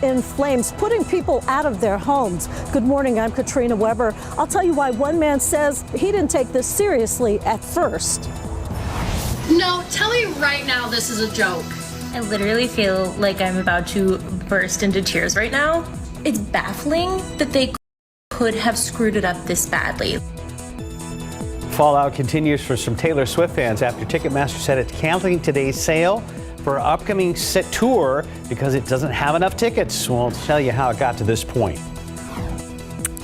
in flames, putting people out of their homes. Good morning, I'm Katrina Weber. I'll tell you why one man says he didn't take this seriously at first. No, tell me right now this is a joke. I literally feel like I'm about to burst into tears right now. It's baffling that they could have screwed it up this badly. Fallout continues for some Taylor Swift fans after Ticketmaster said it's canceling today's sale for her upcoming tour because it doesn't have enough tickets. We'll tell you how it got to this point.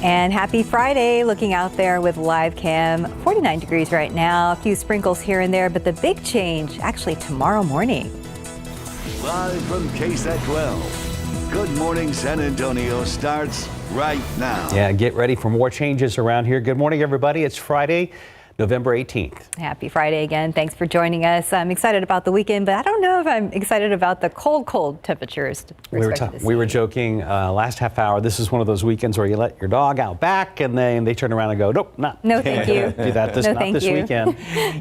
And happy Friday, looking out there with live cam. 49 degrees right now, a few sprinkles here and there, but the big change actually tomorrow morning. Live from KSAT 12. Good Morning San Antonio starts right now. Yeah, get ready for more changes around here. Good morning, everybody. It's Friday, November 18th. Happy Friday again. Thanks for joining us. I'm excited about the weekend, but I don't know if I'm excited about the cold temperatures. We were joking last half hour. This is one of those weekends where you let your dog out back and then they turn around and go, nope, not. No, thank you. Do that not this weekend.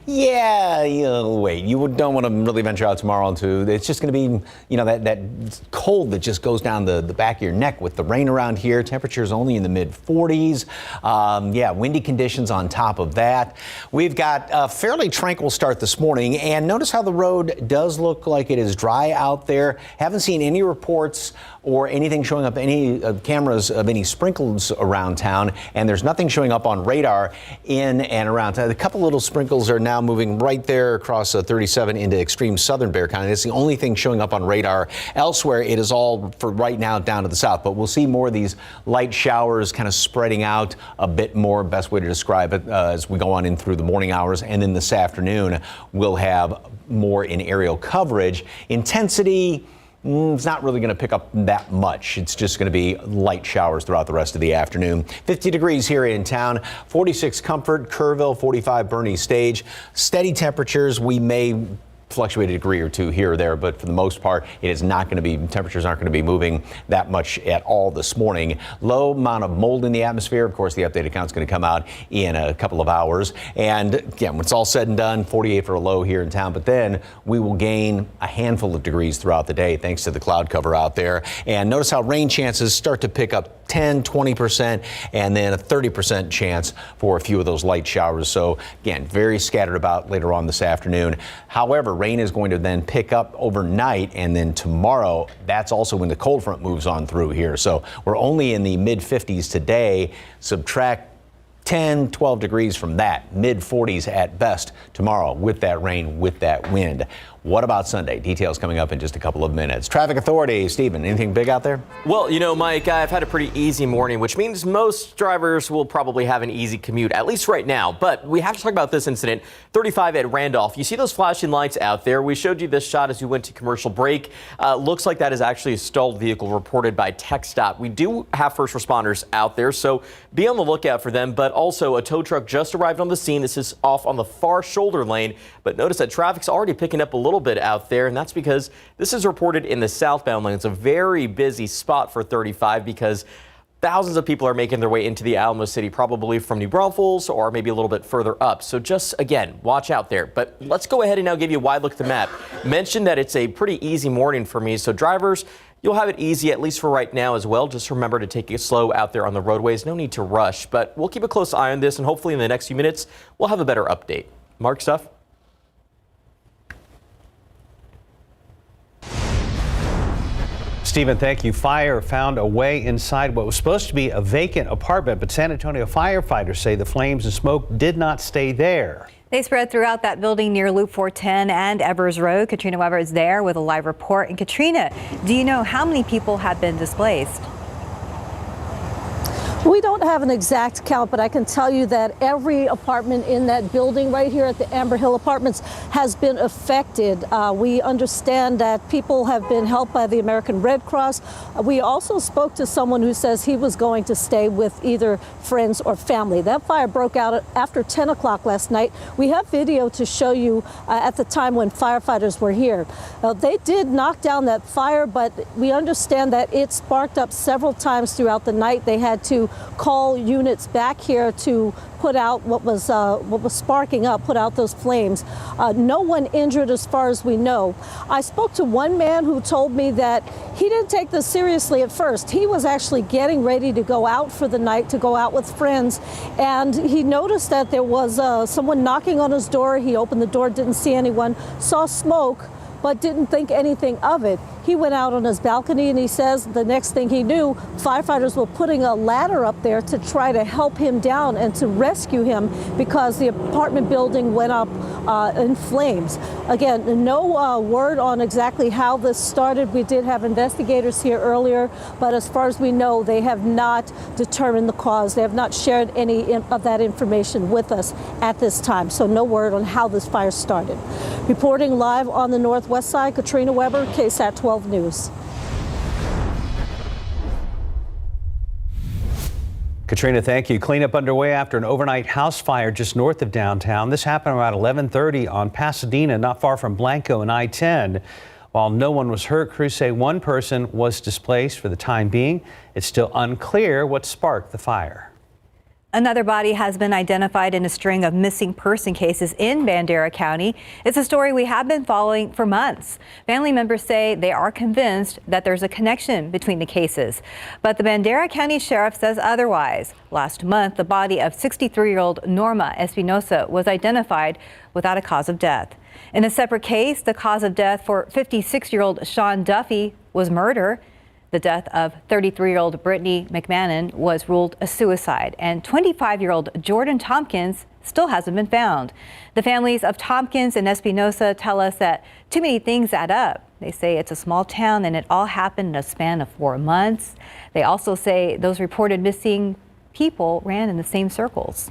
Yeah, wait. You don't want to really venture out tomorrow into. It's just going to be, that cold that just goes down the back of your neck with the rain around here. Temperatures only in the mid 40s. Windy conditions on top of that. We've got a fairly tranquil start this morning, and notice how the road does look like it is dry out there. Haven't seen any reports or anything showing up, any cameras of any sprinkles around town, and there's nothing showing up on radar in and around town. A couple little sprinkles are now moving right there across 37 into extreme southern Bandera County. That's the only thing showing up on radar. Elsewhere, it is all for right now down to the south, but we'll see more of these light showers kind of spreading out a bit more, best way to describe it, as we go on in through the morning hours, and then this afternoon we'll have more in aerial coverage. Intensity, it's not really going to pick up that much. It's just going to be light showers throughout the rest of the afternoon. 50 degrees here in town, 46 Comfort, Kerrville, 45 Bernie Stage. Steady temperatures. We may fluctuate a degree or two here or there, but for the most part, it is not going to be, temperatures aren't going to be moving that much at all this morning. Low amount of mold in the atmosphere. Of course, the updated count is going to come out in a couple of hours. And again, when it's all said and done, 48 for a low here in town, but then we will gain a handful of degrees throughout the day thanks to the cloud cover out there. And notice how rain chances start to pick up 10, 20%, and then a 30% chance for a few of those light showers. So again, very scattered about later on this afternoon. However, rain is going to then pick up overnight, and then tomorrow, that's also when the cold front moves on through here. So we're only in the mid 50s today. Subtract 10, 12 degrees from that, mid 40s at best tomorrow with that rain, with that wind. What about Sunday? Details coming up in just a couple of minutes. Traffic Authority, Stephen, anything big out there? Well, Mike, I've had a pretty easy morning, which means most drivers will probably have an easy commute, at least right now. But we have to talk about this incident, 35 at Randolph. You see those flashing lights out there? We showed you this shot as we went to commercial break. Looks like that is actually a stalled vehicle reported by TxDOT. We do have first responders out there, so be on the lookout for them. But also, a tow truck just arrived on the scene. This is off on the far shoulder lane. But notice that traffic's already picking up a little bit out there, and that's because this is reported in the southbound lane. It's a very busy spot for 35 because thousands of people are making their way into the Alamo City, probably from New Braunfels or maybe a little bit further up. So just, again, watch out there. But let's go ahead and now give you a wide look at the map. Mentioned that it's a pretty easy morning for me, so drivers, you'll have it easy, at least for right now as well. Just remember to take it slow out there on the roadways. No need to rush, but we'll keep a close eye on this, and hopefully in the next few minutes, we'll have a better update. Mark, stuff? Stephen, thank you. Fire found a way inside what was supposed to be a vacant apartment, but San Antonio firefighters say the flames and smoke did not stay there. They spread throughout that building near Loop 410 and Evers Road. Katrina Weber is there with a live report. And Katrina, do you know how many people have been displaced? We don't have an exact count, but I can tell you that every apartment in that building right here at the Amber Hill Apartments has been affected. We understand that people have been helped by the American Red Cross. We also spoke to someone who says he was going to stay with either friends or family. That fire broke out after 10 o'clock last night. We have video to show you at the time when firefighters were here. They did knock down that fire, but we understand that it sparked up several times throughout the night. They had to call units back here to put out what was sparking up, put out those flames. No one injured as far as we know. I spoke to one man who told me that he didn't take this seriously at first. He was actually getting ready to go out for the night, to go out with friends, and he noticed that there was someone knocking on his door. He opened the door, didn't see anyone, saw smoke, but didn't think anything of it. He went out on his balcony, and he says the next thing he knew, firefighters were putting a ladder up there to try to help him down and to rescue him because the apartment building went up in flames. Again, no word on exactly how this started. We did have investigators here earlier, but as far as we know, they have not determined the cause. They have not shared any of that information with us at this time, so no word on how this fire started. Reporting live on the northwest side, Katrina Weber, KSAT 12 News. Katrina, thank you. Cleanup underway after an overnight house fire just north of downtown. This happened around 11:30 on Pasadena, not far from Blanco and I-10. While no one was hurt, crews say one person was displaced for the time being. It's still unclear what sparked the fire. Another body has been identified in a string of missing person cases in Bandera County. It's a story we have been following for months. Family members say they are convinced that there's a connection between the cases. But the Bandera County Sheriff says otherwise. Last month, the body of 63-year-old Norma Espinosa was identified without a cause of death. In a separate case, the cause of death for 56-year-old Sean Duffy was murder. The death of 33-year-old Brittany McMahon was ruled a suicide, and 25-year-old Jordan Tompkins still hasn't been found. The families of Tompkins and Espinosa tell us that too many things add up. They say it's a small town and it all happened in a span of 4 months. They also say those reported missing people ran in the same circles.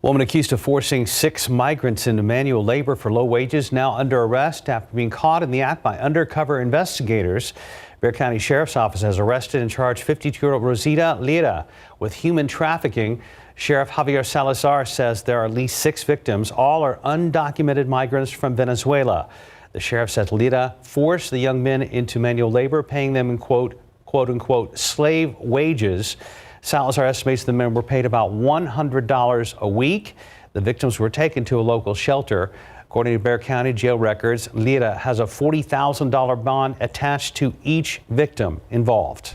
Woman accused of forcing 6 migrants into manual labor for low wages now under arrest after being caught in the act by undercover investigators. Bandera County Sheriff's Office has arrested and charged 52-year-old Rosita Lira with human trafficking. Sheriff Javier Salazar says there are at least 6 victims. All are undocumented migrants from Venezuela. The sheriff says Lira forced the young men into manual labor, paying them in quote unquote slave wages. Salazar estimates the men were paid about $100 a week. The victims were taken to a local shelter. According to Bandera County jail records, Lira has a $40,000 bond attached to each victim involved.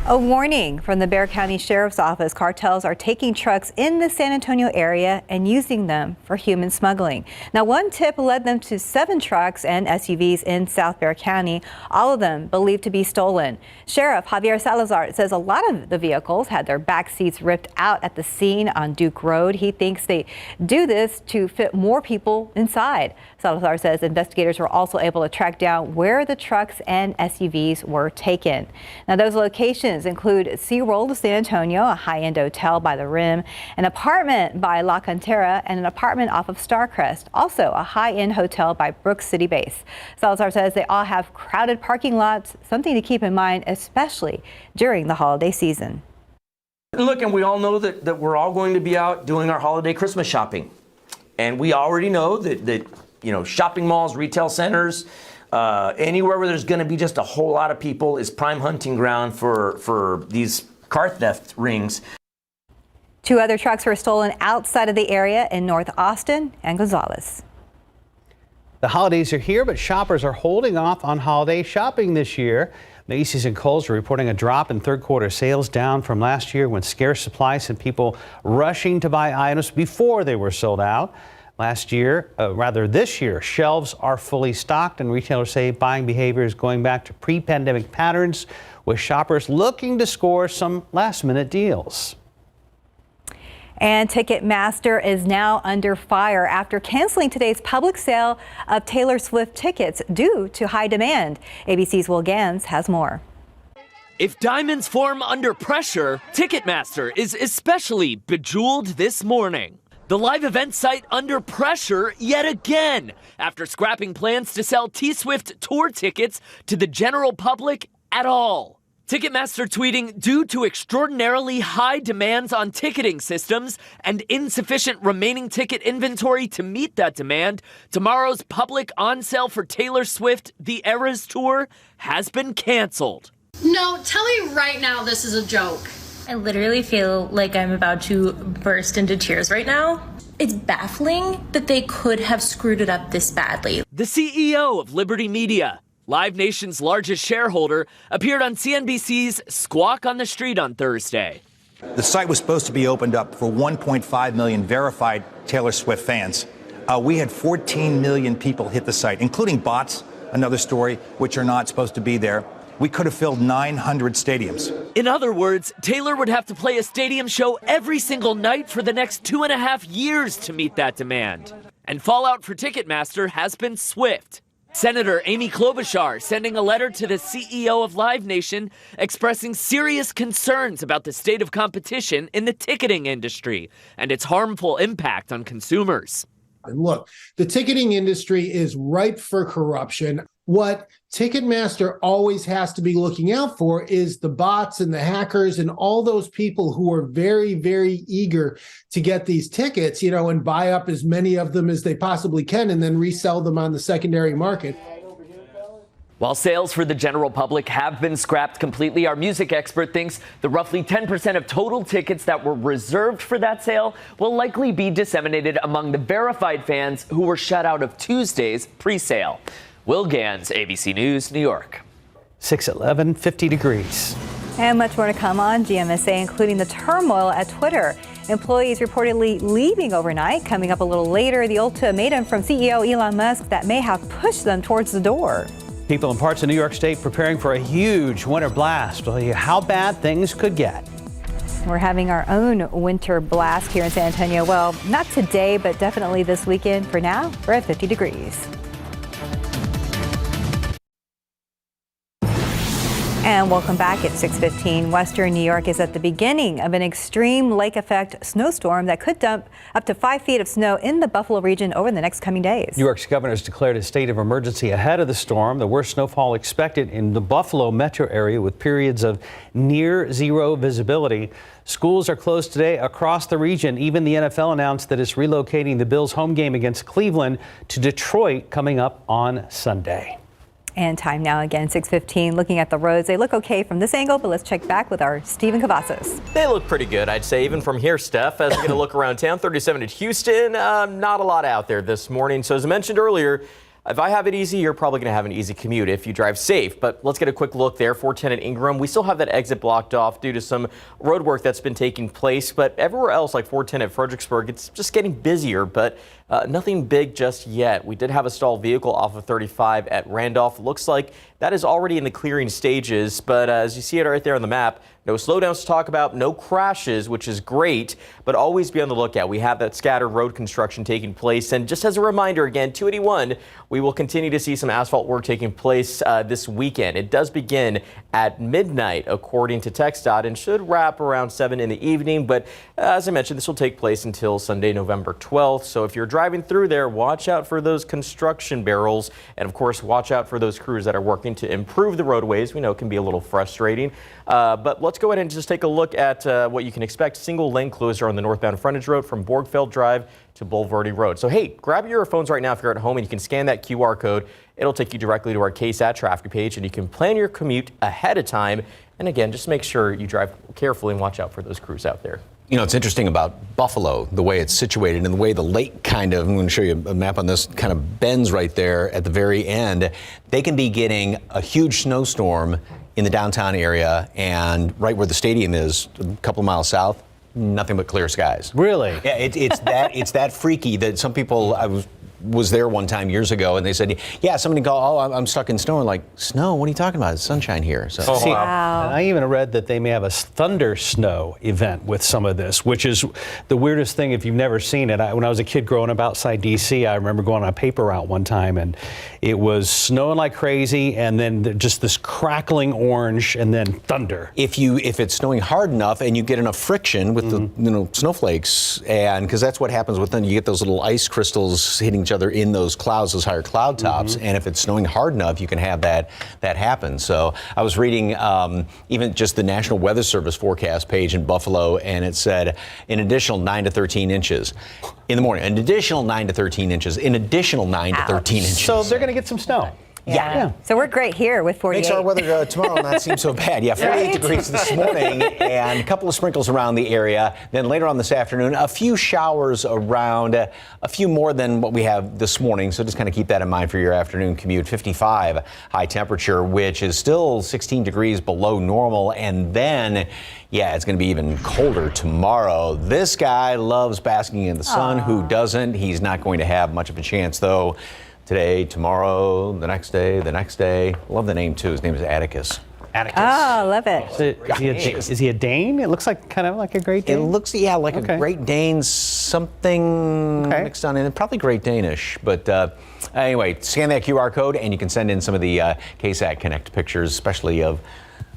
A warning from the Bandera County Sheriff's Office. Cartels are taking trucks in the San Antonio area and using them for human smuggling. Now, one tip led them to 7 trucks and SUVs in South Bandera County, all of them believed to be stolen. Sheriff Javier Salazar says a lot of the vehicles had their back seats ripped out at the scene on Duke Road. He thinks they do this to fit more people inside. Salazar says investigators were also able to track down where the trucks and SUVs were taken. Now, those locations include SeaWorld San Antonio, a high-end hotel by the Rim, an apartment by La Cantera, and an apartment off of Starcrest, also a high-end hotel by Brooks City Base. Salazar says they all have crowded parking lots, something to keep in mind, especially during the holiday season. Look, and we all know that we're all going to be out doing our holiday Christmas shopping. And we already know that shopping malls, retail centers, anywhere where there's going to be just a whole lot of people is prime hunting ground for these car theft rings. 2 other trucks were stolen outside of the area in North Austin and Gonzales. The holidays are here, but shoppers are holding off on holiday shopping this year. Macy's and Kohl's are reporting a drop in third-quarter sales, down from last year when scarce supplies and people rushing to buy items before they were sold out. This year, shelves are fully stocked, and retailers say buying behavior is going back to pre-pandemic patterns, with shoppers looking to score some last-minute deals. And Ticketmaster is now under fire after canceling today's public sale of Taylor Swift tickets due to high demand. ABC's Will Gans has more. If diamonds form under pressure, Ticketmaster is especially bejeweled this morning. The live event site under pressure yet again after scrapping plans to sell T-Swift tour tickets to the general public at all. Ticketmaster tweeting, due to extraordinarily high demands on ticketing systems and insufficient remaining ticket inventory to meet that demand, tomorrow's public on sale for Taylor Swift The Eras Tour has been canceled. No, tell me right now this is a joke. I literally feel like I'm about to burst into tears right now. It's baffling that they could have screwed it up this badly. The CEO of Liberty Media, Live Nation's largest shareholder, appeared on CNBC's Squawk on the Street on Thursday. The site was supposed to be opened up for 1.5 million verified Taylor Swift fans. We had 14 million people hit the site, including bots, another story, which are not supposed to be there. We could have filled 900 stadiums. In other words, Taylor would have to play a stadium show every single night for the next 2.5 years to meet that demand. And fallout for Ticketmaster has been swift. Senator Amy Klobuchar sending a letter to the CEO of Live Nation expressing serious concerns about the state of competition in the ticketing industry and its harmful impact on consumers. And look, the ticketing industry is ripe for corruption. What Ticketmaster always has to be looking out for is the bots and the hackers and all those people who are very, very eager to get these tickets, and buy up as many of them as they possibly can and then resell them on the secondary market. While sales for the general public have been scrapped completely, our music expert thinks the roughly 10% of total tickets that were reserved for that sale will likely be disseminated among the verified fans who were shut out of Tuesday's pre-sale. Will Gans, ABC News, New York. 6:11, 50 degrees. And much more to come on GMSA, including the turmoil at Twitter. Employees reportedly leaving overnight. Coming up a little later, the ultimatum from CEO Elon Musk that may have pushed them towards the door. People in parts of New York State preparing for a huge winter blast. We'll tell you how bad things could get. We're having our own winter blast here in San Antonio. Well, not today, but definitely this weekend. For now, we're at 50 degrees. And welcome back at 6:15. Western New York is at the beginning of an extreme lake effect snowstorm that could dump up to 5 feet of snow in the Buffalo region over the next coming days. New York's governor has declared a state of emergency ahead of the storm. The worst snowfall expected in the Buffalo metro area with periods of near zero visibility. Schools are closed today across the region. Even the NFL announced that it's relocating the Bills' home game against Cleveland to Detroit coming up on Sunday. And time now again, 6:15. Looking at the roads, they look okay from this angle, but let's check back with our Stephen Cavazos. They look pretty good, I'd say, even from here, Steph. As we're going to look around town, 37 at Houston, not a lot out there this morning. So as I mentioned earlier, if I have it easy, you're probably going to have an easy commute if you drive safe. But let's get a quick look there. 410 at Ingram. We still have that exit blocked off due to some road work that's been taking place. But everywhere else, like 410 at Fredericksburg, it's just getting busier. But nothing big just yet. We did have a stalled vehicle off of 35 at Randolph. Looks like that is already in the clearing stages. But as you see it right there on the map, no slowdowns to talk about, no crashes, which is great, but always be on the lookout. We have that scattered road construction taking place. And just as a reminder, again, 281, we will continue to see some asphalt work taking place this weekend. It does begin at midnight, according to TxDOT, and should wrap around 7 in the evening. But as I mentioned, this will take place until Sunday, November 12th. So if you're driving through there, watch out for those construction barrels. And of course, watch out for those crews that are working to improve the roadways. We know it can be a little frustrating. But let's go ahead and just take a look at what you can expect. Single lane closure on the northbound frontage road from Borgfeld Drive to Boulevardy Road. So hey, grab your earphones right now if you're at home and you can scan that QR code. It'll take you directly to our KSAT traffic page and you can plan your commute ahead of time. And again, just make sure you drive carefully and watch out for those crews out there. You know, it's interesting about Buffalo, the way it's situated and the way the lake kind of, I'm going to show you a map on this, kind of bends right there at the very end. They can be getting a huge snowstorm in the downtown area, and right where the stadium is, a couple of miles south, nothing but clear skies. Really? Yeah, it's that freaky that some people, I was there one time years ago, and they said, yeah, somebody called, I'm stuck in snow. And like, snow? What are you talking about? It's sunshine here. So. See, Wow. I even read that they may have a thunder snow event with some of this, which is the weirdest thing if you've never seen it. When I was a kid growing up outside D.C., I remember going on a paper route one time, and it was snowing like crazy, and then just this crackling orange, and then thunder. If it's snowing hard enough and you get enough friction with the snowflakes, and because that's what happens with them, you get those little ice crystals hitting each other in those clouds, those higher cloud tops, and if it's snowing hard enough, you can have that happen. So I was reading even just the National Weather Service forecast page in Buffalo, and it said an additional 9 to 13 inches in the morning, an additional 9 to 13 inches, an additional 9 to 13 inches. So they're going to get some snow. Yeah. So we're great here with 48. Makes our weather tomorrow not seem so bad. Yeah, 48 degrees this morning and a couple of sprinkles around the area. Then later on this afternoon, a few showers around, a few more than what we have this morning. So just kind of keep that in mind for your afternoon commute. 55 high temperature, which is still 16 degrees below normal. And then, yeah, it's going to be even colder tomorrow. This guy loves basking in the sun. Who doesn't? He's not going to have much of a chance, though. Today, tomorrow, the next day, the next day. Love the name, too. His name is Atticus. Oh, I love it. Is he a Dane? It looks like kind of like a Great Dane. It looks, yeah, like a Great Dane, something mixed on in it. Probably Great Danish. But anyway, scan that QR code and you can send in some of the KSAT Connect pictures, especially of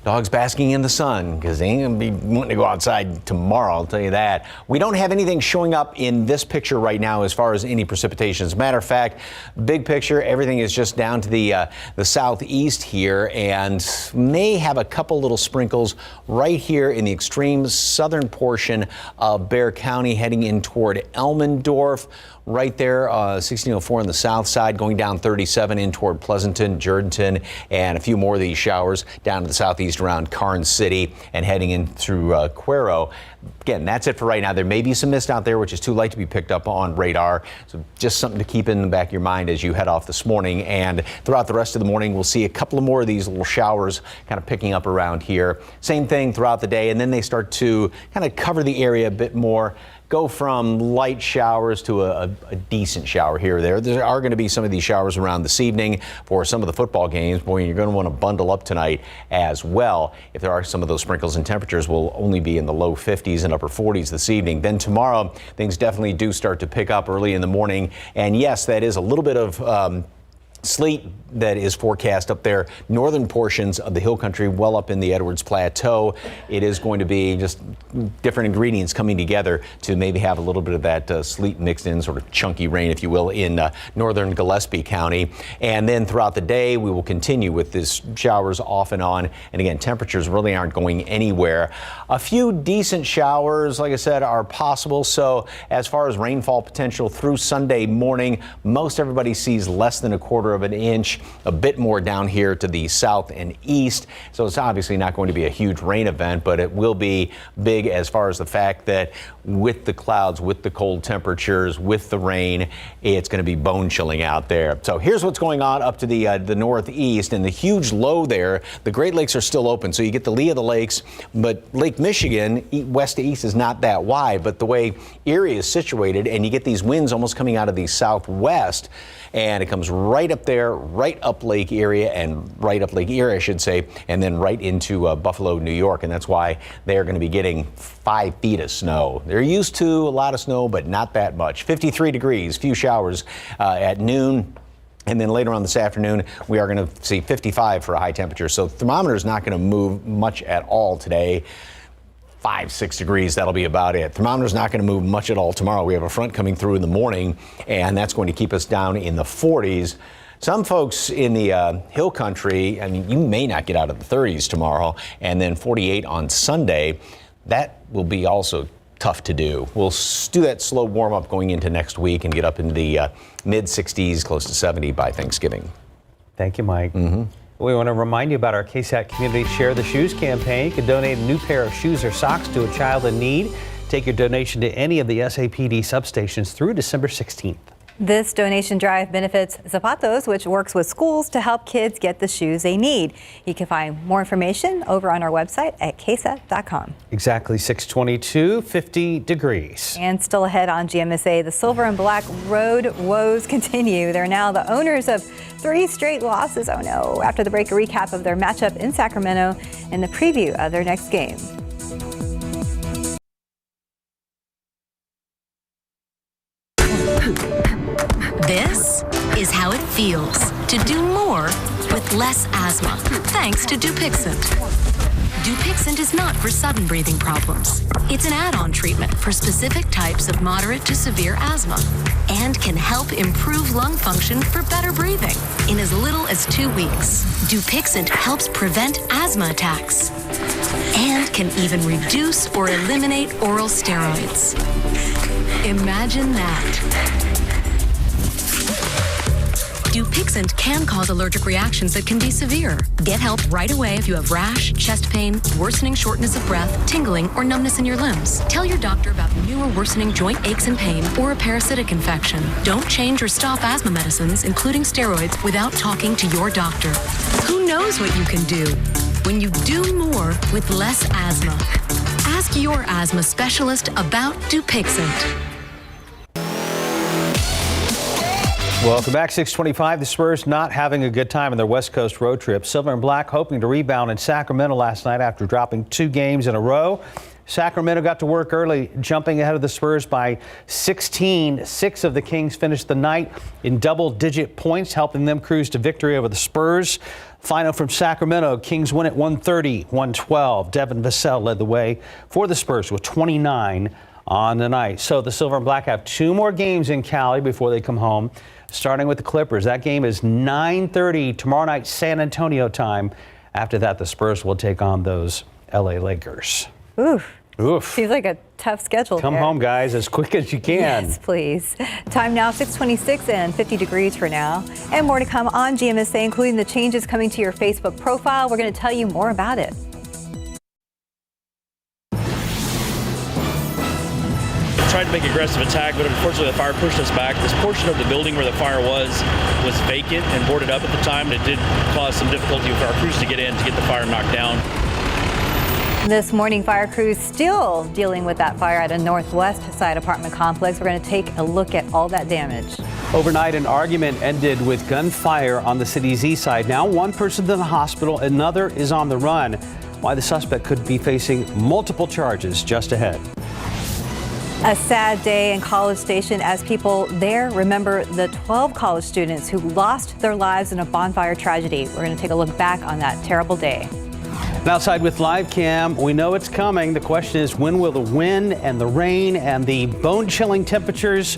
dogs basking in the sun, because they ain't gonna be wanting to go outside tomorrow, I'll tell you that. We don't have anything showing up in this picture right now as far as any precipitation. As a matter of fact, big picture, everything is just down to the southeast here, and may have a couple little sprinkles right here in the extreme southern portion of Bandera County, heading in toward Elmendorf. Right there, 1604 on the south side, going down 37 in toward Pleasanton, Jourdanton, and a few more of these showers down to the southeast around Karnes City and heading in through Cuero. Again, that's it for right now. There may be some mist out there, which is too light to be picked up on radar. So just something to keep in the back of your mind as you head off this morning. And throughout the rest of the morning, we'll see a couple of more of these little showers kind of picking up around here. Same thing throughout the day. And then they start to kind of cover the area a bit more. Go from light showers to a decent shower here or there. There are going to be some of these showers around this evening for some of the football games. Boy, you're going to want to bundle up tonight as well. If there are some of those sprinkles, and temperatures will only be in the low 50s and upper 40s this evening. Then tomorrow, things definitely do start to pick up early in the morning. And yes, that is a little bit of sleet that is forecast up there, northern portions of the hill country, well up in the Edwards Plateau. It is going to be just different ingredients coming together to maybe have a little bit of that sleet mixed in, sort of chunky rain, if you will, in northern Gillespie County. And then throughout the day, we will continue with these showers off and on. And again, temperatures really aren't going anywhere. A few decent showers, like I said, are possible. So as far as rainfall potential through Sunday morning, most everybody sees less than a quarter of an inch, a bit more down here to the south and east. So it's obviously not going to be a huge rain event, but it will be big as far as the fact that with the clouds, with the cold temperatures, with the rain, it's going to be bone chilling out there. So here's what's going on up to the northeast, and the huge low there. The Great Lakes are still open, so you get the lee of the lakes, but Lake Michigan, west to east, is not that wide. But the way Erie is situated, and you get these winds almost coming out of the southwest, and it comes right up there, right up Lake Erie, and right up Lake Erie, I should say, and then right into Buffalo, New York. And that's why they're going to be getting 5 feet of snow. They're used to a lot of snow, but not that much. 53 degrees, few showers at noon. And then later on this afternoon, we are going to see 55 for a high temperature. So thermometer is not going to move much at all today. 5-6 degrees, that'll be about it. Thermometer's not going to move much at all tomorrow. We have a front coming through in the morning, and that's going to keep us down in the 40s. Some folks in the hill country, I mean, you may not get out of the 30s tomorrow, and then 48 on Sunday. That will be also tough to do. We'll do that slow warm up going into next week and get up into the mid 60s, close to 70 by Thanksgiving. Thank you, Mike. We want to remind you about our KSAT Community Share the Shoes campaign. You can donate a new pair of shoes or socks to a child in need. Take your donation to any of the SAPD substations through December 16th. This donation drive benefits Zapatos, which works with schools to help kids get the shoes they need. You can find more information over on our website at ksat.com. Exactly 622, 50 degrees. And still ahead on GMSA, the silver and black road woes continue. They're now the owners of 3 straight losses. Oh no. After the break, a recap of their matchup in Sacramento and the preview of their next game. This is how it feels to do more with less asthma, thanks to Dupixent. Dupixent is not for sudden breathing problems. It's an add-on treatment for specific types of moderate to severe asthma and can help improve lung function for better breathing in as little as 2 weeks. Dupixent helps prevent asthma attacks and can even reduce or eliminate oral steroids. Imagine that. Dupixent can cause allergic reactions that can be severe. Get help right away if you have rash, chest pain, worsening shortness of breath, tingling, or numbness in your limbs. Tell your doctor about new or worsening joint aches and pain or a parasitic infection. Don't change or stop asthma medicines, including steroids, without talking to your doctor. Who knows what you can do when you do more with less asthma? Ask your asthma specialist about Dupixent. Welcome back. 6:25. The Spurs not having a good time in their West Coast road trip. Silver and Black hoping to rebound in Sacramento last night after dropping 2 games in a row. Sacramento got to work early, jumping ahead of the Spurs by 16. 6 of the Kings finished the night in double-digit points, helping them cruise to victory over the Spurs. Final from Sacramento, Kings win at 130-112. Devin Vassell led the way for the Spurs with 29 on the night. So the Silver and Black have 2 more games in Cali before they come home, starting with the Clippers. That game is 9:30 tomorrow night, San Antonio time. After that, the Spurs will take on those LA Lakers. Oof. Oof. Seems like a tough schedule. Come home, guys, as quick as you can. Yes, please. Time now, 6:26 and 50 degrees for now. And more to come on GMSA, including the changes coming to your Facebook profile. We're going to tell you more about it. Tried to make aggressive attack, but unfortunately the fire pushed us back. This portion of the building where the fire was vacant and boarded up at the time, and it did cause some difficulty for our crews to get in to get the fire knocked down. This morning, fire crews still dealing with that fire at a northwest side apartment complex. We're going to take a look at all that damage. Overnight, an argument ended with gunfire on the city's east side. Now one person's in the hospital, another is on the run. Why the suspect could be facing multiple charges just ahead. A sad day in College Station as people there remember the 12 college students who lost their lives in a bonfire tragedy. We're going to take a look back on that terrible day. And outside with live cam, we know it's coming. The question is, when will the wind and the rain and the bone-chilling temperatures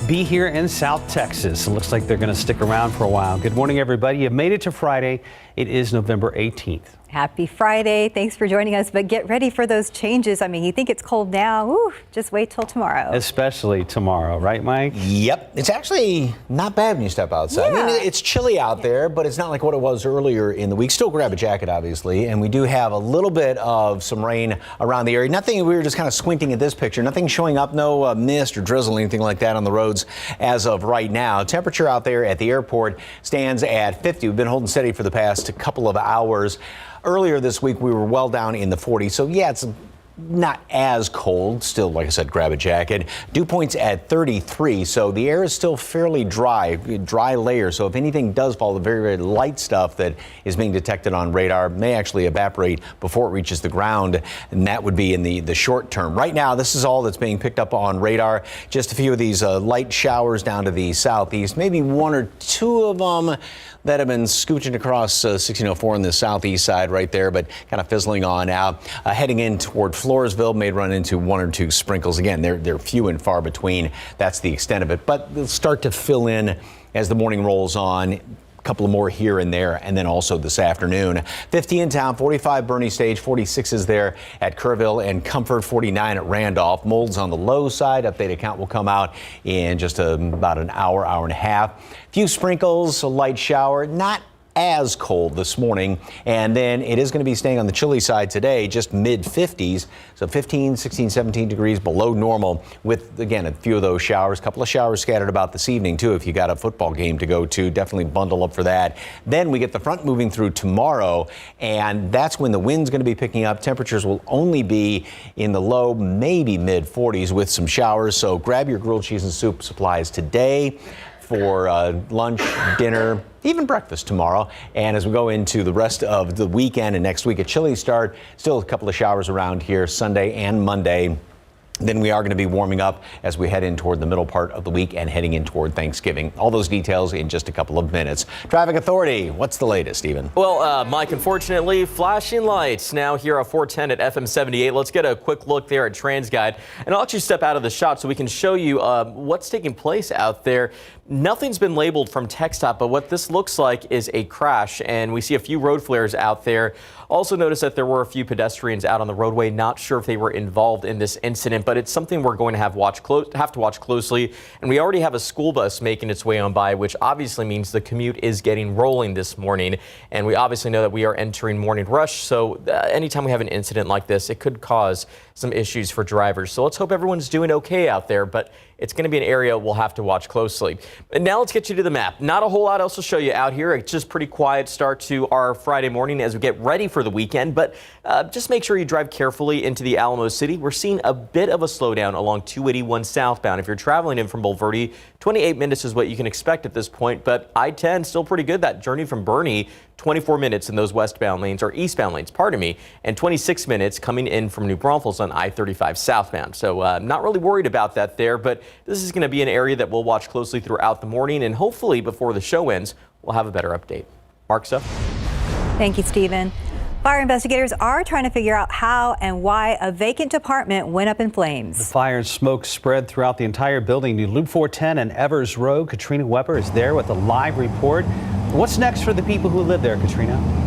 be here in South Texas? It looks like they're going to stick around for a while. Good morning, everybody. You've made it to Friday. It is November 18th. Happy Friday. Thanks for joining us. But get ready for those changes. I mean, you think it's cold now. Whew, just wait till tomorrow. Especially tomorrow, right, Mike? Yep. It's actually not bad when you step outside. Yeah. I mean, it's chilly out there, but it's not like what it was earlier in the week. Still grab a jacket, obviously. And we do have a little bit of some rain around the area. Nothing, we were just kind of squinting at this picture. Nothing showing up, no mist or drizzle, anything like that on the roads as of right now. Temperature out there at the airport stands at 50. We've been holding steady for the past couple of hours. Earlier this week, we were well down in the 40s. So, yeah, it's not as cold. Still, like I said, grab a jacket. Dew points at 33. So the air is still fairly dry layer. So if anything does fall, the very, very light stuff that is being detected on radar may actually evaporate before it reaches the ground. And that would be in the short term. Right now, this is all that's being picked up on radar. Just a few of these light showers down to the southeast. Maybe 1 or 2 of them that have been scooching across 1604 on the southeast side right there, but kind of fizzling on out. Heading in toward Floresville, may run into 1 or 2 sprinkles. Again, they're few and far between. That's the extent of it, but they'll start to fill in as the morning rolls on. A couple of more here and there, and then also this afternoon. 50 in town, 45 Bernie Stage, 46 is there at Kerrville and Comfort, 49 at Randolph. Molds on the low side. Updated count will come out in just about an hour, hour and a half. Few sprinkles, a light shower, not as cold this morning, and then it is going to be staying on the chilly side today, just mid 50s, so 15, 16, 17 degrees below normal with, again, a few of those showers. A couple of showers scattered about this evening too. If you got a football game to go to, definitely bundle up for that. Then we get the front moving through tomorrow, and that's when the wind's going to be picking up. Temperatures will only be in the low, maybe mid 40s with some showers, so grab your grilled cheese and soup supplies today for lunch, dinner, even breakfast tomorrow. And as we go into the rest of the weekend and next week, a chilly start. Still a couple of showers around here Sunday and Monday. Then we are going to be warming up as we head in toward the middle part of the week and heading in toward Thanksgiving. All those details in just a couple of minutes. Traffic Authority, what's the latest, Stephen? Well, Mike, unfortunately, flashing lights now here at 410 at FM 78. Let's get a quick look there at TransGuide. And I'll actually step out of the shot so we can show you what's taking place out there. Nothing's been labeled from TxDOT, but what this looks like is a crash, and we see a few road flares out there Also noticed that there were a few pedestrians out on the roadway. Not sure if they were involved in this incident, but it's something we're going to have to watch closely. And we already have a school bus making its way on by, which obviously means the commute is getting rolling this morning. And we obviously know that we are entering morning rush. So anytime we have an incident like this, it could cause some issues for drivers. So let's hope everyone's doing okay out there, but it's going to be an area we'll have to watch closely. And now let's get you to the map. Not a whole lot else to show you out here. It's just pretty quiet start to our Friday morning as we get ready for the weekend, but just make sure you drive carefully into the Alamo City. We're seeing a bit of a slowdown along 281 southbound. If you're traveling in from Bulverde, 28 minutes is what you can expect at this point, but I-10 still pretty good. That journey from Bernie, 24 minutes in those westbound lanes, or eastbound lanes, pardon me, and 26 minutes coming in from New Braunfels on I-35 southbound. So not really worried about that there, but this is going to be an area that we'll watch closely throughout the morning, and hopefully before the show ends, we'll have a better update. Mark, Steph? Thank you, Stephen. Fire investigators are trying to figure out how and why a vacant apartment went up in flames. The fire and smoke spread throughout the entire building near Loop 410 and Evers Road. Katrina Weber is there with a live report. What's next for the people who live there, Katrina?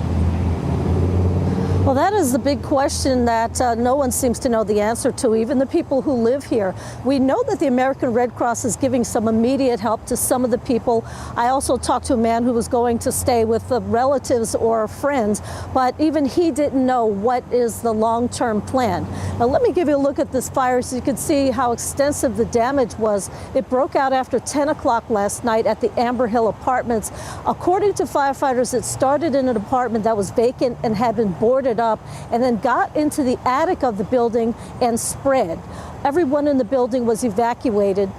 Well, that is the big question that no one seems to know the answer to, even the people who live here. We know that the American Red Cross is giving some immediate help to some of the people. I also talked to a man who was going to stay with relatives or friends, but even he didn't know what is the long-term plan. Now, let me give you a look at this fire so you can see how extensive the damage was. It broke out after 10 o'clock last night at the Amber Hill Apartments. According to firefighters, it started in an apartment that was vacant and had been boarded up and then got into the attic of the building and spread. Everyone in the building was evacuated.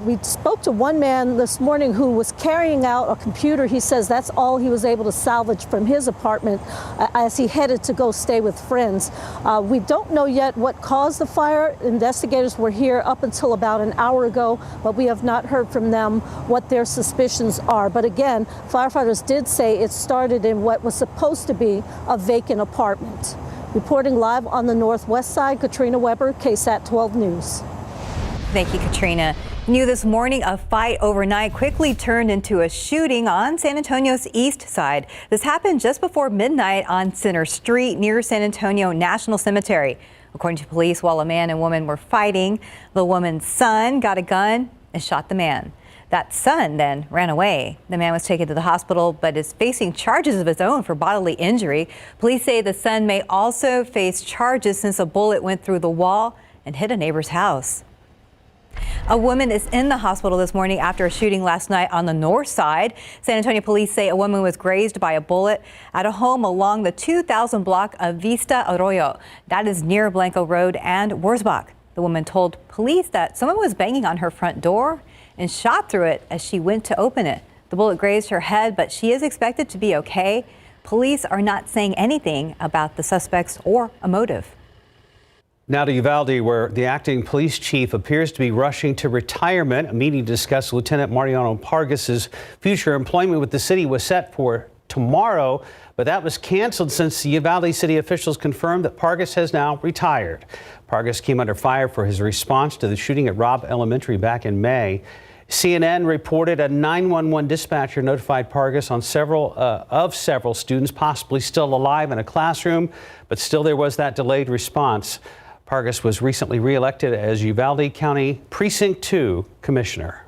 We spoke to one man this morning who was carrying out a computer. He says that's all he was able to salvage from his apartment as he headed to go stay with friends. We don't know yet what caused the fire. Investigators were here up until about an hour ago, but we have not heard from them what their suspicions are. But again, firefighters did say it started in what was supposed to be a vacant apartment. Reporting live on the northwest side, Katrina Weber, KSAT 12 News. Thank you, Katrina. New this morning, a fight overnight quickly turned into a shooting on San Antonio's east side. This happened just before midnight on Center Street near San Antonio National Cemetery. According to police, while a man and woman were fighting, the woman's son got a gun and shot the man. That son then ran away. The man was taken to the hospital but is facing charges of his own for bodily injury. Police say the son may also face charges since a bullet went through the wall and hit a neighbor's house. A woman is in the hospital this morning after a shooting last night on the north side. San Antonio police say a woman was grazed by a bullet at a home along the 2000 block of Vista Arroyo. That is near Blanco Road and Wurzbach. The woman told police that someone was banging on her front door and shot through it as she went to open it. The bullet grazed her head, but she is expected to be okay. Police are not saying anything about the suspects or a motive. Now to Uvalde, where the acting police chief appears to be rushing to retirement. A meeting to discuss Lieutenant Mariano Pargas's future employment with the city was set for tomorrow, but that was canceled since the Uvalde city officials confirmed that Pargas has now retired. Pargas came under fire for his response to the shooting at Robb Elementary back in May. CNN reported a 911 dispatcher notified Pargas on several students possibly still alive in a classroom, but still there was that delayed response. Pargas was recently reelected as Uvalde County Precinct 2 Commissioner.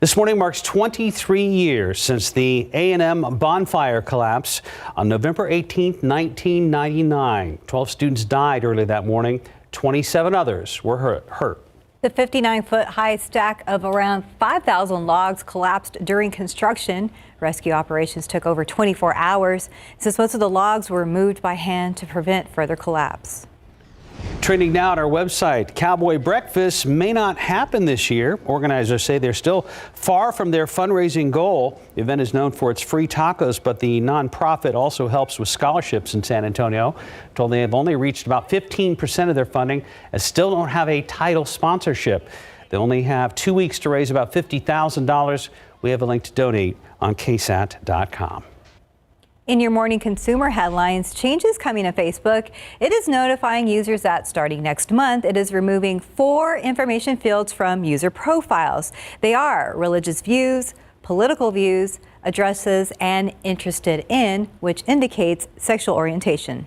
This morning marks 23 years since the A&M bonfire collapse on November 18, 1999. 12 students died early that morning. 27 others were hurt. The 59-foot high stack of around 5,000 logs collapsed during construction. Rescue operations took over 24 hours since most of the logs were moved by hand to prevent further collapse. Trending now on our website, Cowboy Breakfast may not happen this year. Organizers say they're still far from their fundraising goal. The event is known for its free tacos, but the nonprofit also helps with scholarships in San Antonio. Told they have only reached about 15% of their funding and still don't have a title sponsorship. They only have 2 weeks to raise about $50,000. We have a link to donate on ksat.com. In your morning consumer headlines, changes coming to Facebook. It is notifying users that starting next month, it is removing 4 information fields from user profiles. They are religious views, political views, addresses, and interested in, which indicates sexual orientation.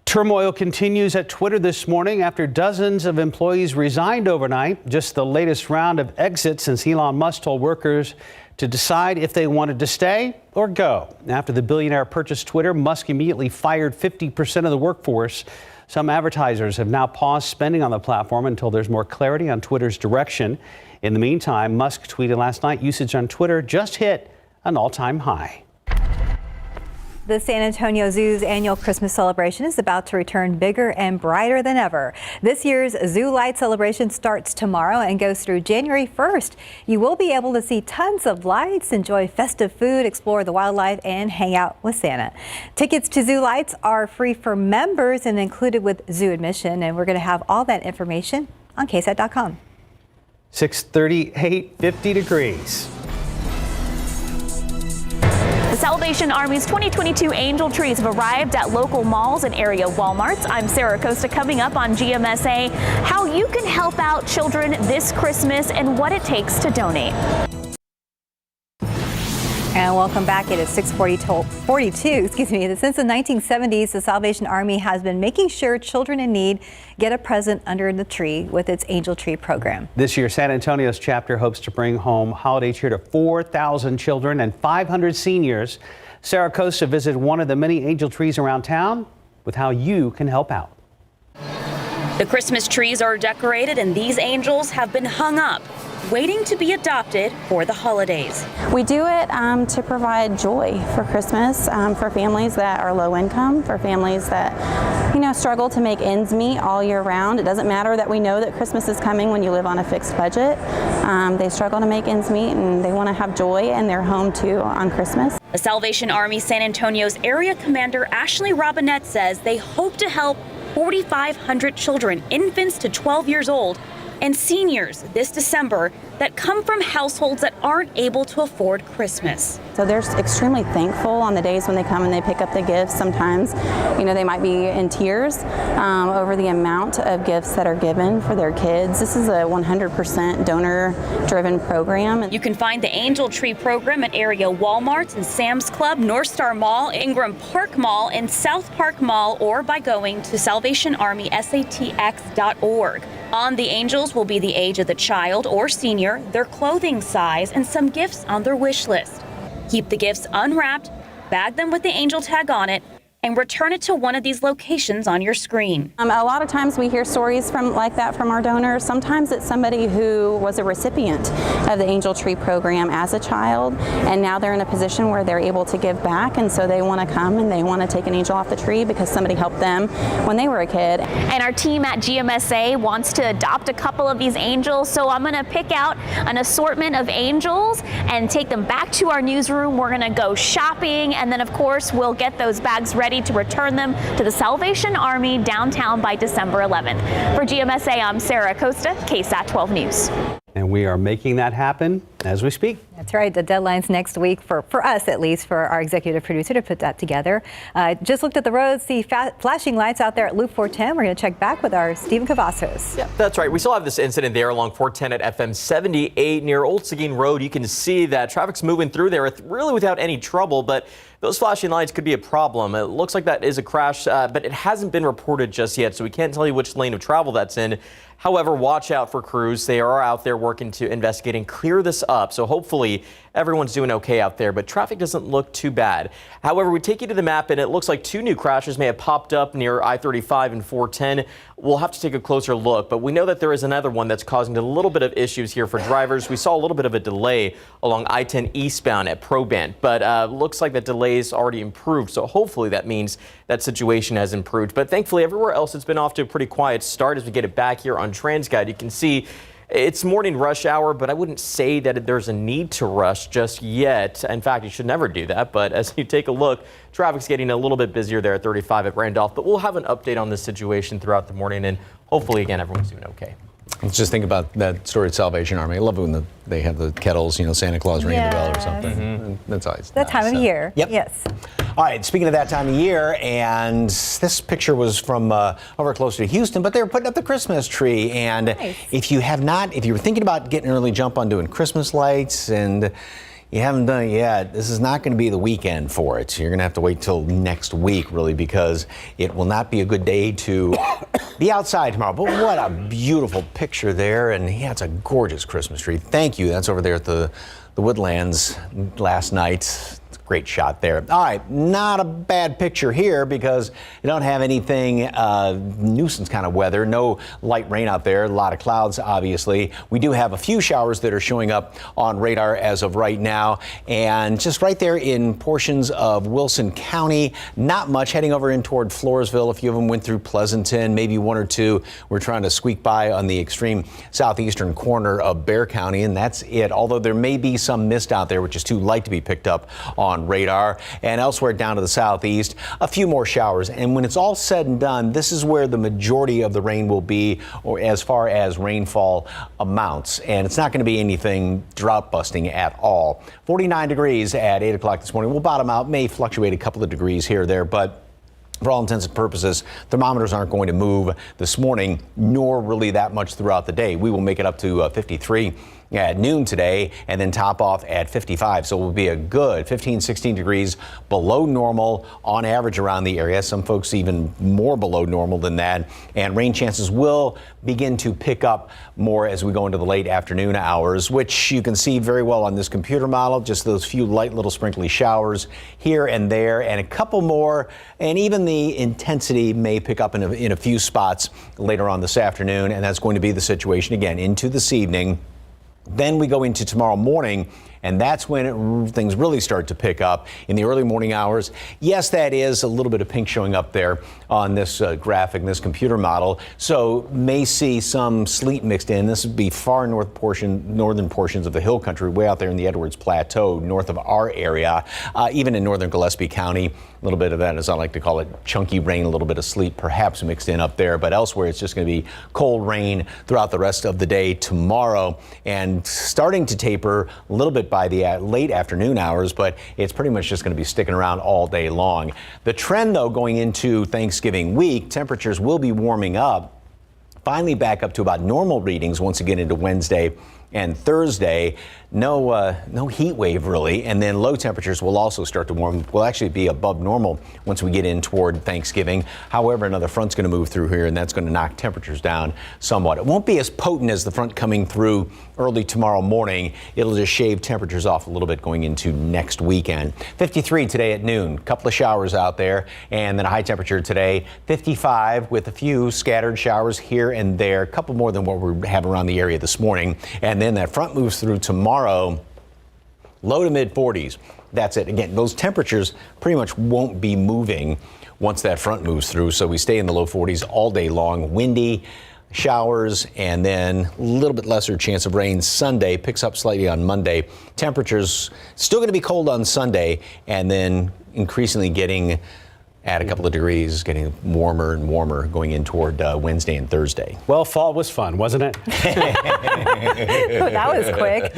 Turmoil continues at Twitter this morning after dozens of employees resigned overnight. Just the latest round of exits since Elon Musk told workers to decide if they wanted to stay or go. After the billionaire purchased Twitter, Musk immediately fired 50% of the workforce. Some advertisers have now paused spending on the platform until there's more clarity on Twitter's direction. In the meantime, Musk tweeted last night usage on Twitter just hit an all-time high. The San Antonio Zoo's annual Christmas celebration is about to return bigger and brighter than ever. This year's Zoo Light celebration starts tomorrow and goes through January 1st. You will be able to see tons of lights, enjoy festive food, explore the wildlife, and hang out with Santa. Tickets to Zoo Lights are free for members and included with zoo admission, and we're going to have all that information on ksat.com. 6:38, 50 degrees. The Salvation Army's 2022 angel trees have arrived at local malls and area Walmarts. I'm Sarah Costa. Coming up on GMSA, how you can help out children this Christmas and what it takes to donate. And welcome back. It is 6:42. Since the 1970s, the Salvation Army has been making sure children in need get a present under the tree with its Angel Tree program. This year, San Antonio's chapter hopes to bring home holiday cheer to 4,000 children and 500 seniors. Sarah Costa visited one of the many angel trees around town with how you can help out. The Christmas trees are decorated and these angels have been hung up, waiting to be adopted for the holidays. We do it to provide joy for Christmas, for families that are low income, for families that, struggle to make ends meet all year round. It doesn't matter that we know that Christmas is coming when you live on a fixed budget. They struggle to make ends meet and they want to have joy in their home too on Christmas. The Salvation Army San Antonio's area commander Ashley Robinette says they hope to help 4,500 children, infants to 12 years old, and seniors this December that come from households that aren't able to afford Christmas. So they're extremely thankful on the days when they come and they pick up the gifts. Sometimes, they might be in tears over the amount of gifts that are given for their kids. This is a 100% donor-driven program. You can find the Angel Tree program at area Walmarts and Sam's Club, North Star Mall, Ingram Park Mall, and South Park Mall, or by going to salvationarmysatx.org. On the angels will be the age of the child or senior, their clothing size, and some gifts on their wish list. Keep the gifts unwrapped, bag them with the angel tag on it, and return it to one of these locations on your screen. A lot of times we hear stories like that from our donors. Sometimes it's somebody who was a recipient of the Angel Tree program as a child, and now they're in a position where they're able to give back, and so they want to come and they want to take an angel off the tree because somebody helped them when they were a kid. And our team at GMSA wants to adopt a couple of these angels, so I'm going to pick out an assortment of angels and take them back to our newsroom. We're going to go shopping, and then of course we'll get those bags ready to return them to the Salvation Army downtown by December 11th. For GMSA, I'm Sarah Costa, KSAT 12 News. And we are making that happen as we speak. That's right. The deadline's next week for us, at least, for our executive producer to put that together. Just looked at the roads, see flashing lights out there at Loop 410. We're going to check back with our Stephen Cavazos. Yeah, that's right. We still have this incident there along 410 at FM 78 near Old Seguin Road. You can see that traffic's moving through there really without any trouble, but those flashing lights could be a problem. It looks like that is a crash, but it hasn't been reported just yet, so we can't tell you which lane of travel that's in. However, watch out for crews. They are out there working to investigate and clear this up. So hopefully everyone's doing okay out there, but traffic doesn't look too bad. However, we take you to the map and it looks like two new crashes may have popped up near I-35 and 410. We'll have to take a closer look, but we know that there is another one that's causing a little bit of issues here for drivers. We saw a little bit of a delay along I-10 eastbound at Proband, but looks like that delay's already improved. So hopefully that means that situation has improved. But thankfully everywhere else it's been off to a pretty quiet start as we get it back here on TransGuide. You can see it's morning rush hour, but I wouldn't say that there's a need to rush just yet. In fact, you should never do that. But as you take a look, traffic's getting a little bit busier there at 35 at Randolph. But we'll have an update on this situation throughout the morning, and hopefully, again, everyone's doing okay. Let's just think about that story at Salvation Army. I love it when they have the kettles, Santa Claus ringing the bell or something. Mm-hmm. That's always that time of year. Yep. Yes. All right, speaking of that time of year, and this picture was from over close to Houston, but they were putting up the Christmas tree. And nice. if you were thinking about getting an early jump on doing Christmas lights and you haven't done it yet, this is not going to be the weekend for it. You're going to have to wait till next week, really, because it will not be a good day to be outside tomorrow. But what a beautiful picture there. And yeah, it's a gorgeous Christmas tree. Thank you. That's over there at the Woodlands last night. Great shot there. All right, not a bad picture here because you don't have anything nuisance kind of weather. No light rain out there. A lot of clouds, obviously. We do have a few showers that are showing up on radar as of right now. And just right there in portions of Wilson County, not much. Heading over in toward Floresville. A few of them went through Pleasanton. Maybe one or two were trying to squeak by on the extreme southeastern corner of Bandera County. And that's it. Although there may be some mist out there, which is too light to be picked up on radar. And elsewhere down to the southeast, a few more showers. And when it's all said and done, this is where the majority of the rain will be, or as far as rainfall amounts. And it's not going to be anything drought busting at all. 49 degrees at 8 o'clock this morning. We'll bottom out, may fluctuate a couple of degrees here or there, but for all intents and purposes, thermometers aren't going to move this morning, nor really that much throughout the day. We will make it up to 53 at noon today and then top off at 55. So it will be a good 15, 16 degrees below normal on average around the area. Some folks even more below normal than that. And rain chances will begin to pick up more as we go into the late afternoon hours, which you can see very well on this computer model. Just those few light little sprinkly showers here and there, and a couple more. And even the intensity may pick up in a few spots later on this afternoon. And that's going to be the situation again into this evening. Then we go into tomorrow morning, and that's when things really start to pick up in the early morning hours. Yes, that is a little bit of pink showing up there on this graphic, this computer model. So may see some sleet mixed in. This would be far northern portions of the hill country, way out there in the Edwards Plateau, north of our area, even in northern Gillespie County. A little bit of that, as I like to call it, chunky rain, a little bit of sleet perhaps mixed in up there. But elsewhere, it's just going to be cold rain throughout the rest of the day tomorrow, and starting to taper a little bit by the late afternoon hours, but it's pretty much just going to be sticking around all day long. The trend, though, going into Thanksgiving week, temperatures will be warming up, finally back up to about normal readings once again into Wednesday and Thursday. No heat wave really, and then low temperatures will also start to warm. Will actually be above normal once we get in toward Thanksgiving. However, another front's going to move through here, and that's going to knock temperatures down somewhat. It won't be as potent as the front coming through early tomorrow morning. It'll just shave temperatures off a little bit going into next weekend. 53 today at noon. Couple of showers out there, and then a high temperature today, 55, with a few scattered showers here and there. A couple more than what we have around the area this morning, and then that front moves through tomorrow. Low to mid 40s. That's it. Again, those temperatures pretty much won't be moving once that front moves through. So we stay in the low 40s all day long. Windy, showers, and then a little bit lesser chance of rain Sunday. Picks up slightly on Monday. Temperatures still going to be cold on Sunday, and then increasingly getting add a couple of degrees, getting warmer and warmer going in toward Wednesday and Thursday. Well, fall was fun, wasn't it? That was quick.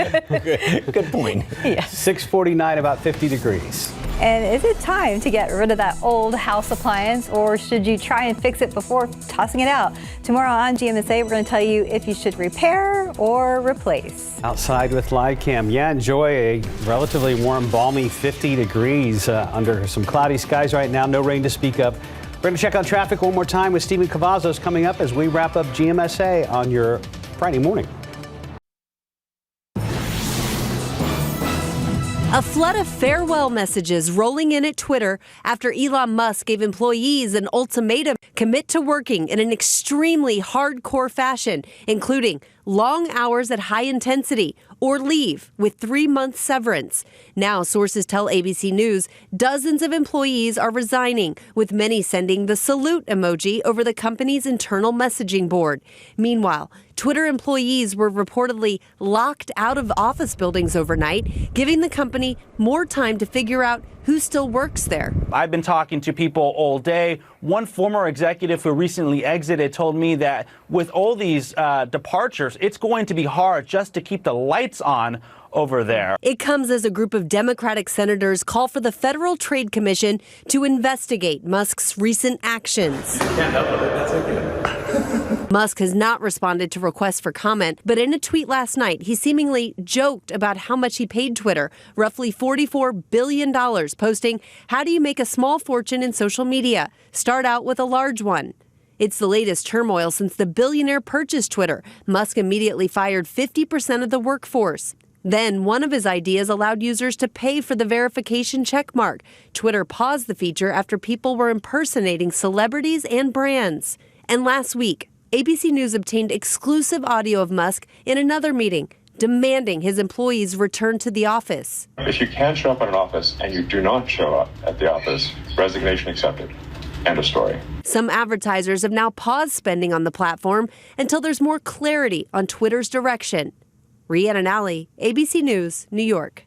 Good point. Yeah. 6:49, about 50 degrees. And is it time to get rid of that old house appliance, or should you try and fix it before tossing it out? Tomorrow on GMSA, we're going to tell you if you should repair or replace. Outside with live cam. Yeah, enjoy a relatively warm, balmy 50 degrees under some cloudy skies right now. No rain to speak of. We're going to check on traffic one more time with Stephen Cavazos coming up as we wrap up GMSA on your Friday morning. A flood of farewell messages rolling in at Twitter after Elon Musk gave employees an ultimatum: commit to working in an extremely hardcore fashion, including long hours at high intensity or leave with 3-month severance. Now, sources tell ABC News dozens of employees are resigning, with many sending the salute emoji over the company's internal messaging board. Meanwhile, Twitter employees were reportedly locked out of office buildings overnight, giving the company more time to figure out who still works there. I've been talking to people all day. One former executive who recently exited told me that with all these departures, it's going to be hard just to keep the lights on over there. It comes as a group of Democratic senators call for the Federal Trade Commission to investigate Musk's recent actions. Can't help it, that's okay. Musk has not responded to requests for comment, but in a tweet last night, he seemingly joked about how much he paid Twitter, roughly $44 billion, posting, "How do you make a small fortune in social media? Start out with a large one." It's the latest turmoil since the billionaire purchased Twitter. Musk immediately fired 50% of the workforce. Then one of his ideas allowed users to pay for the verification checkmark. Twitter paused the feature after people were impersonating celebrities and brands. And last week, ABC News obtained exclusive audio of Musk in another meeting, demanding his employees return to the office. If you can't show up at an office and you do not show up at the office, resignation accepted. End of story. Some advertisers have now paused spending on the platform until there's more clarity on Twitter's direction. Rhiannon Alley, ABC News, New York.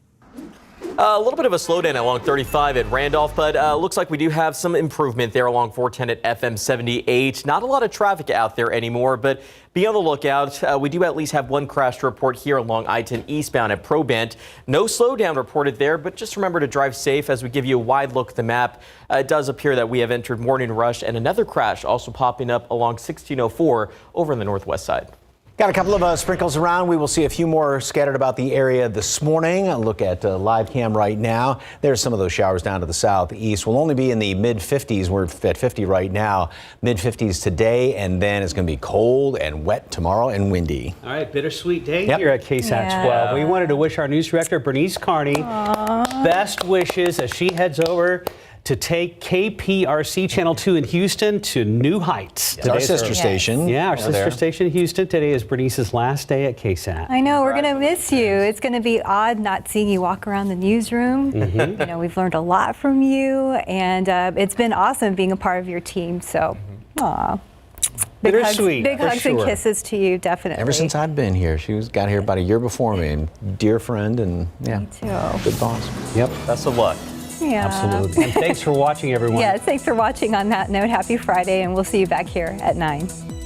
A little bit of a slowdown along 35 at Randolph, but looks like we do have some improvement there along 410 at FM 78. Not a lot of traffic out there anymore, but be on the lookout. We do at least have one crash to report here along I-10 eastbound at Probent. No slowdown reported there, but just remember to drive safe as we give you a wide look at the map. It does appear that we have entered morning rush, and another crash also popping up along 1604 over on the northwest side. Got a couple of sprinkles around. We will see a few more scattered about the area this morning. A look at live cam right now. There's some of those showers down to the southeast. We'll only be in the mid-50s. We're at 50 right now. Mid-50s today, and then it's going to be cold and wet tomorrow and windy. All right, bittersweet day here at KSAT 12. We wanted to wish our news director, Bernice Carney, best wishes as she heads over to take KPRC Channel 2 in Houston to new heights. Our sister station. Yeah, our sister station in Houston. Today is Bernice's last day at KSAT. I know, we're going to miss you. It's going to be odd not seeing you walk around the newsroom. Mm-hmm. You know, we've learned a lot from you, and it's been awesome being a part of your team. So, aw. Big hugs and kisses to you, definitely. Ever since I've been here. She got here about a year before me, and dear friend, and yeah, me too. Good boss. Yep. Best of luck. Yeah. Absolutely. And thanks for watching, everyone. Yeah, thanks for watching on that note. Happy Friday, and we'll see you back here at 9.